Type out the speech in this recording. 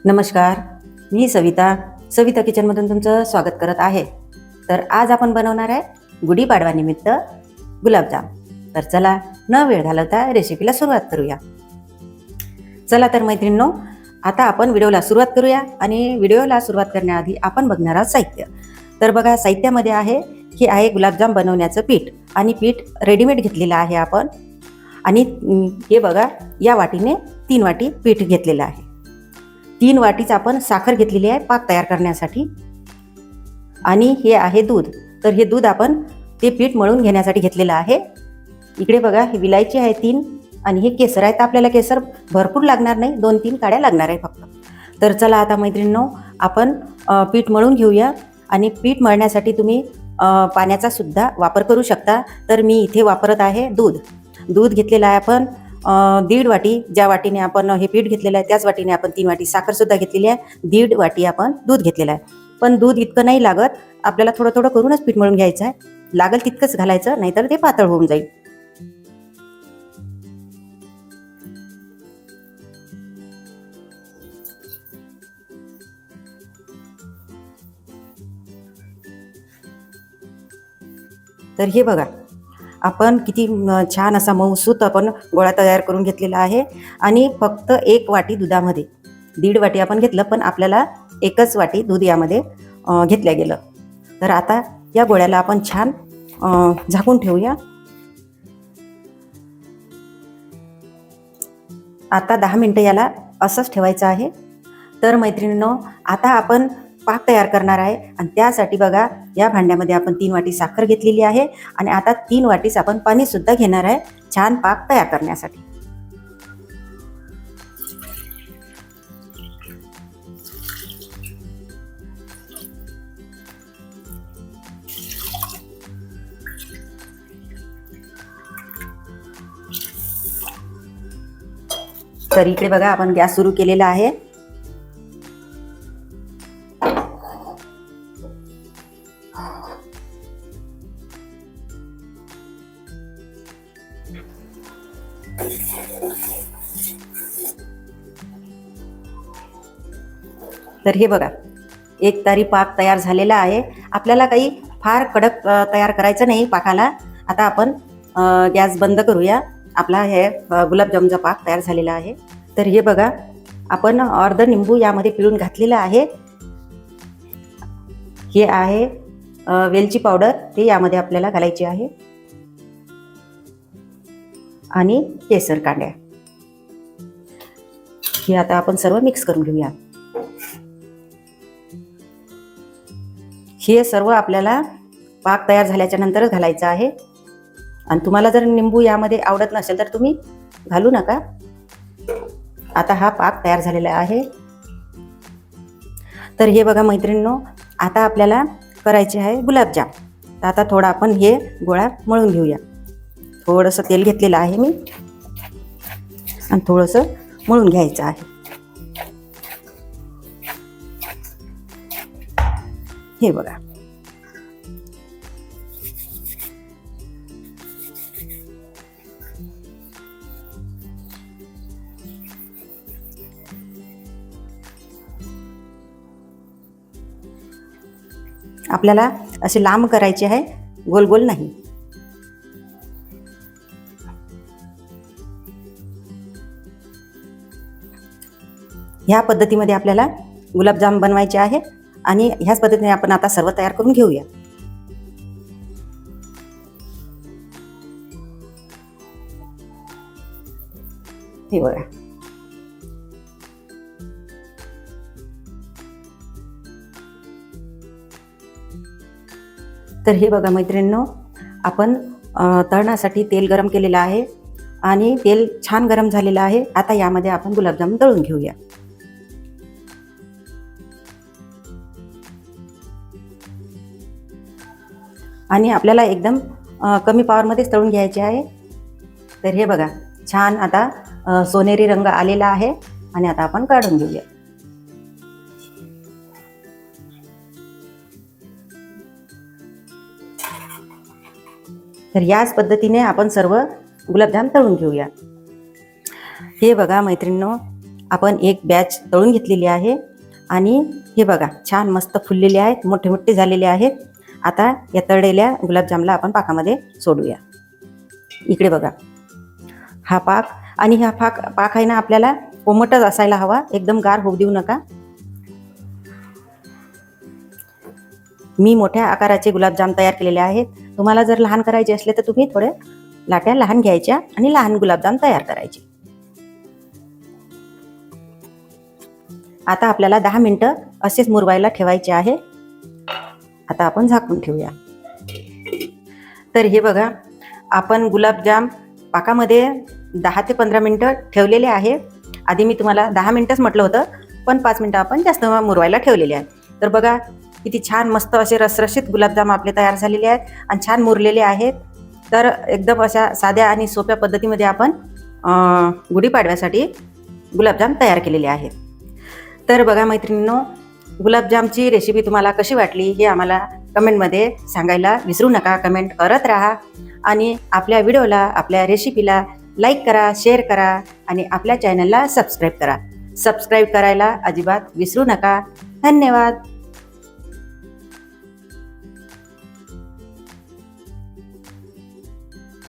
नमस्कार, मी सविता किचनमधून तुमचं स्वागत करत आहे. तर आज आपण बनवणार आहे गुढीपाडवानिमित्त गुलाबजाम. तर चला न वेळ घालवता रेसिपीला सुरुवात करूया. चला तर मैत्रिणींनो, आता आपण व्हिडिओला सुरुवात करूया. आणि व्हिडिओला सुरुवात करण्याआधी आपण बघणार आहोत साहित्य. तर बघा, साहित्यामध्ये हे आहे गुलाबजाम बनवण्याचं पीठ. आणि पीठ रेडीमेड घेतलेलं आहे आपण. आणि हे बघा, या वाटीने 3 वाटी पीठ घेतलेलं आहे. 3 वाटीच आपण साखर घेतलेली आहे पाक तयार करण्यासाठी. आणि हे आहे दूध. तर हे दूध आपण ते पीठ मळून घेण्यासाठी घेतलेलं आहे. इकडे बघा, ही विलायची आहे 3. आणि हे केसर आहे. तर आपल्याला केसर भरपूर लागणार नाही, 2-3 काड्या लागणार आहे फक्त. तर चला आता मैत्रिणींनो, आपण पीठ मळून घेऊया. आणि पीठ मळण्यासाठी तुम्ही पाण्याचा सुद्धा वापर करू शकता. तर मी इथे वापरत आहे दूध घेतलेलं आहे आपण 1.5 वाटी. ज्या वाटीने आपण हे पीठ घेतलेलं आहे त्याच वाटीने आपण 3 वाटी साखरसुद्धा घेतलेली आहे. 1.5 वाटी आपण दूध घेतलेलं आहे. पण दूध इतकं नाही लागत, आपल्याला थोडं थोडं करूनच पीठ मळून घ्यायचं आहे. लागेल तितकंच घालायचं, नाहीतर ते पातळ होऊन जाईल. तर हे बघा, आपण किती छान असा मऊसूत आपण गोळा तयार करून घेतलेला आहे. आणि फक्त 1 वाटी दुधामध्ये 1.5 वाटी आपण घेतलं, पण आपल्याला 1च वाटी दूध यामध्ये घेतलं गेलं. तर आता या गोळ्याला आपण छान झाकून ठेवूया. आता 10 मिनटं याला असंच ठेवायचं आहे. तर मैत्रिणींनो, आता आपण पाक तयार करणार आहे. आणि त्यासाठी बघा, या भांड्यामध्ये आपण 3 वाटी साखर घेतलेली आहे. आणि आता 3 वाटीच आपण पाणीसुद्धा घेणार आहे छान पाक तयार करण्यासाठी. तर इकडे बघा, आपण गॅस सुरू केलेला आहे. तर हे बघा, 1 तारी पाक तयार झालेला आहे. आपल्याला काही फार कडक तयार करायचं नाही पाकाला. आता आपण गॅस बंद करूया. आपला हे गुलाबजामचा पाक तयार झालेला आहे. तर हे बघा, आपण अर्धा निंबू यामध्ये पिळून घातलेला आहे. हे आहे वेलची पावडर, ते यामध्ये आपल्याला घालायची आहे. आणि केसर कांड्या, हे आता आपण सर्व मिक्स करून घेऊया. हे सर्व आपल्याला पाक तयार झाल्याच्या नंतरच घालायचं आहे. आणि तुम्हाला जर निंबू यामध्ये आवडत नसेल तर तुम्ही घालू नका. आता हा पाक तयार झालेला आहे. तर हे बघा मैत्रिणींनो, आता आपल्याला करायचे आहे गुलाबजाम. तर आता थोडा आपण हे गोळा मळून घेऊया. थोडंसं तेल घेतलेलं आहे मी, आणि थोडंसं मळून घ्यायचं आहे. हे बघा, आपल्याला असे लांब करायचे आहे, गोल गोल नाही. ह्या पद्धतीमध्ये आपल्याला गुलाबजाम बनवायचे आहे. आणि ह्याच पद्धतीने आपण आता सर्व तयार करून घेऊया. हे बघा, तर हे बघा मैत्रिणींनो, आपण तळण्यासाठी तेल गरम केलेलं आहे. आणि तेल छान गरम झालेलं आहे. आता यामध्ये आपण गुलाबजाम तळून घेऊया. आणि आपल्याला एकदम कमी पॉवरमध्येच तळून घ्यायचे आहे. तर हे बघा, छान आता सोनेरी रंग आलेला आहे. आणि आता आपण काढून घेऊया. तर याच पद्धतीने आपण सर्व गुलाबजाम तळून घेऊया. हे बघा मैत्रिणींनो, आपण एक बॅच तळून घेतलेली आहे आणि हे बघा छान मस्त फुललेले आहेत, मोठे मोठे झालेले आहेत. आता या तळलेल्या गुलाबजामला आपण पाकामध्ये सोडूया. इकडे बघा हा पाक, आणि हा पाक आहे ना आपल्याला कोमटच असायला हवा, एकदम गार होऊ देऊ नका. मी मोठ्या आकाराचे गुलाबजाम तयार केलेले आहेत. तुम्हाला जर लहान करायचे असले तर तुम्ही थोडे लाट्या लहान घ्यायच्या आणि लहान गुलाबजाम तयार करायचे. आता आपल्याला 10 मिनिटं असेच मुरवायला ठेवायचे आहे. आता आपण झाकून ठेवूया. तर हे बघा आपण गुलाबजाम पाकामध्ये 10 ते 15 मिनिटं ठेवलेले आहे. आधी मी तुम्हाला 10 मिनिटंच म्हटलं होतं, पण 5 मिनिटं आपण जास्त मुरवायला ठेवलेले आहे. तर बघा किती छान मस्त असे रसरशीत गुलाबजाम आपले तयार झालेले आहेत आणि छान मुरलेले आहेत. तर एकदम अशा साध्या आणि सोप्या पद्धतीमध्ये आपण गुढीपाडव्यासाठी गुलाबजाम तयार केलेले आहेत. तर बघा मैत्रिणींनो, गुलाबजामची रेसिपी तुम्हाला कशी वाटली हे आम्हाला कमेंटमध्ये सांगायला विसरू नका. कमेंट करत राहा आणि आपल्या व्हिडिओला, आपल्या रेसिपीला लाईक करा, शेअर करा आणि आपल्या चॅनलला सबस्क्राईब करा. सबस्क्राईब करायला अजिबात विसरू नका. धन्यवाद.